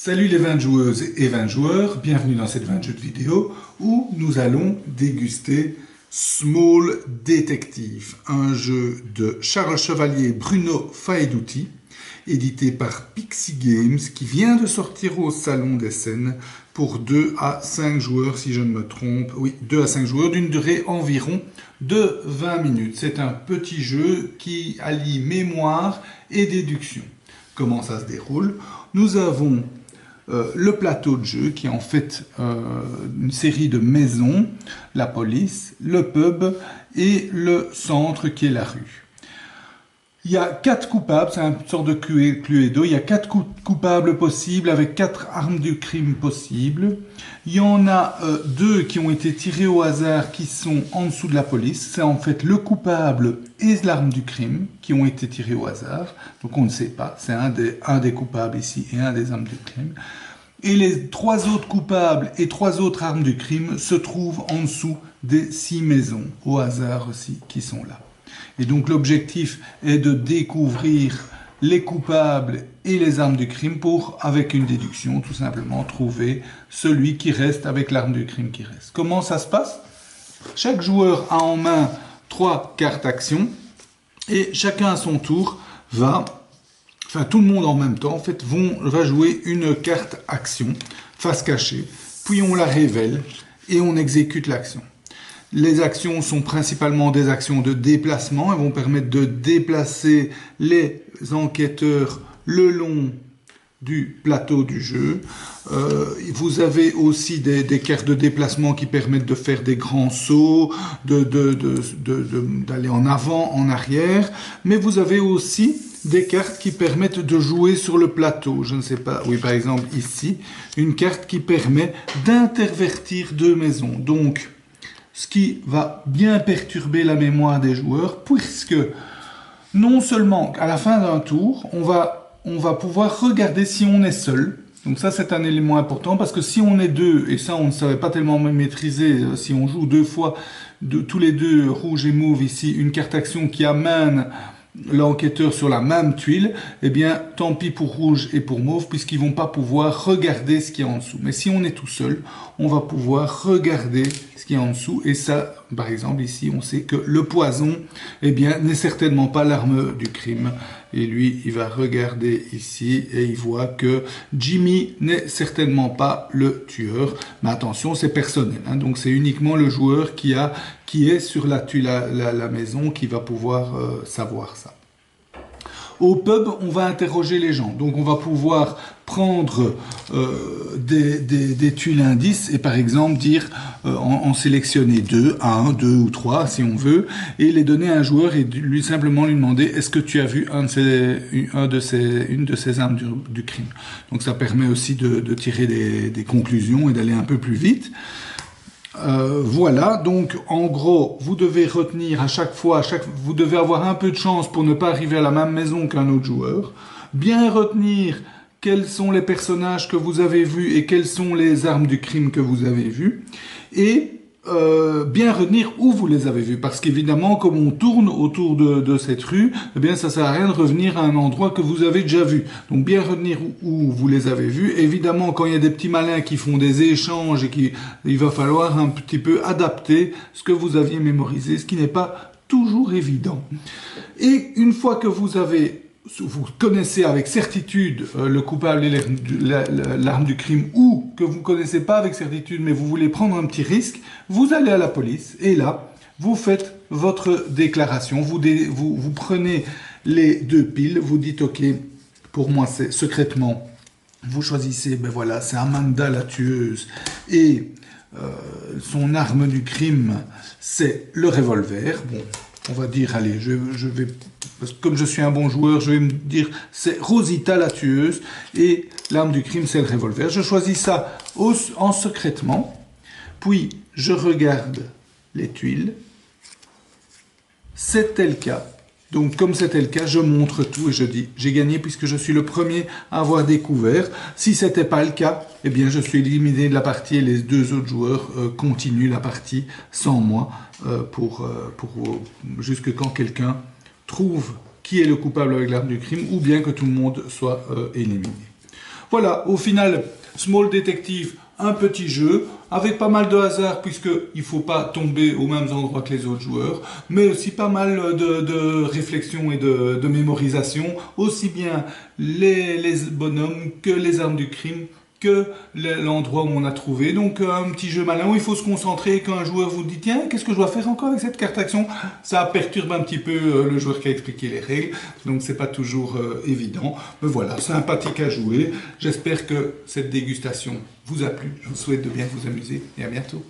Salut les 20 joueuses et 20 joueurs, bienvenue dans cette 20 jeux de vidéo où nous allons déguster Small Detective, un jeu de Charles Chevalier Bruno Faedouti, édité par Pixie Games, qui vient de sortir au Salon des Scènes pour 2 à 5 joueurs, si je ne me trompe. Oui, 2 à 5 joueurs, d'une durée environ de 20 minutes. C'est un petit jeu qui allie mémoire et déduction. Comment ça se déroule? Nous avons le plateau de jeu qui est en fait une série de maisons, la police, le pub et le centre qui est la rue. Il y a 4 coupables, c'est une sorte de Cluedo, il y a 4 coupables possibles avec 4 armes du crime possibles. Il y en a 2 qui ont été tirés au hasard qui sont en dessous de la police. C'est en fait le coupable et l'arme du crime qui ont été tirés au hasard. Donc on ne sait pas, c'est un des coupables ici et un des armes du crime. Et les 3 autres coupables et 3 autres armes du crime se trouvent en dessous des 6 maisons au hasard aussi qui sont là. Et donc l'objectif est de découvrir les coupables et les armes du crime pour, avec une déduction, tout simplement trouver celui qui reste avec l'arme du crime qui reste. Comment ça se passe? Chaque joueur a en main 3 cartes action et chacun à son tour tout le monde en même temps, en fait, va jouer une carte action, face cachée, puis on la révèle et on exécute l'action. Les actions sont principalement des actions de déplacement. Elles vont permettre de déplacer les enquêteurs le long du plateau du jeu. Vous avez aussi des cartes de déplacement qui permettent de faire des grands sauts, d'aller en avant, en arrière. Mais vous avez aussi des cartes qui permettent de jouer sur le plateau. Je ne sais pas, oui, par exemple ici, une carte qui permet d'intervertir 2 maisons. Donc, ce qui va bien perturber la mémoire des joueurs, puisque non seulement à la fin d'un tour, on va pouvoir regarder si on est seul. Donc ça, c'est un élément important, parce que si on est 2, et ça on ne savait pas tellement maîtriser, si on joue 2 fois, tous les 2, rouge et mauve ici, une carte action qui amène l'enquêteur sur la même tuile, eh bien, tant pis pour rouge et pour mauve, puisqu'ils vont pas pouvoir regarder ce qui est en dessous. Mais si on est tout seul, on va pouvoir regarder ce qui est en dessous. Et ça, par exemple, ici, on sait que le poison, eh bien, n'est certainement pas l'arme du crime. Et lui, il va regarder ici et il voit que Jimmy n'est certainement pas le tueur. Mais attention, c'est personnel, hein, donc c'est uniquement le joueur qui est sur la maison qui va pouvoir savoir ça. Au pub, on va interroger les gens. Donc on va pouvoir prendre des tuiles indices et par exemple dire, en sélectionner 2, 1, 2 ou 3 si on veut, et les donner à un joueur et simplement lui demander est-ce que tu as vu une de ces armes du crime. Donc ça permet aussi de tirer des conclusions et d'aller un peu plus vite. Voilà, donc en gros, vous devez retenir à chaque fois, vous devez avoir un peu de chance pour ne pas arriver à la même maison qu'un autre joueur. Bien retenir quels sont les personnages que vous avez vus et quelles sont les armes du crime que vous avez vues. Et bien retenir où vous les avez vus. Parce qu'évidemment, comme on tourne autour de cette rue, eh bien, ça sert à rien de revenir à un endroit que vous avez déjà vu. Donc, bien retenir où vous les avez vus. Évidemment, quand il y a des petits malins qui font des échanges et il va falloir un petit peu adapter ce que vous aviez mémorisé, ce qui n'est pas toujours évident. Et une fois que vous connaissez avec certitude le coupable et l'arme du crime, ou que vous ne connaissez pas avec certitude, mais vous voulez prendre un petit risque, vous allez à la police, et là, vous faites votre déclaration, vous prenez les 2 piles, vous dites, ok, pour moi, c'est secrètement, vous choisissez, ben voilà, c'est Amanda la tueuse, et son arme du crime, c'est le revolver. Bon, on va dire, allez, je vais, parce que comme je suis un bon joueur, je vais me dire, c'est Rosita la tueuse, et l'arme du crime, c'est le revolver. Je choisis ça en secrètement, puis je regarde les tuiles. C'était le cas. Donc, comme c'était le cas, je montre tout et je dis, j'ai gagné puisque je suis le premier à avoir découvert. Si c'était pas le cas, eh bien, je suis éliminé de la partie et les 2 autres joueurs continuent la partie sans moi jusque quand quelqu'un trouve qui est le coupable avec l'arme du crime ou bien que tout le monde soit éliminé. Voilà, au final, Small Detective, un petit jeu, avec pas mal de hasard, puisqu'il ne faut pas tomber aux mêmes endroits que les autres joueurs, mais aussi pas mal de réflexion et de mémorisation, aussi bien les bonhommes que les armes du crime, que l'endroit où on a trouvé. Donc un petit jeu malin où il faut se concentrer. Quand un joueur vous dit tiens, qu'est-ce que je dois faire encore avec cette carte action, ça perturbe un petit peu le joueur qui a expliqué les règles, donc c'est pas toujours évident. Mais voilà, sympathique à jouer. J'espère que cette dégustation vous a plu. Je vous souhaite de bien vous amuser et à bientôt.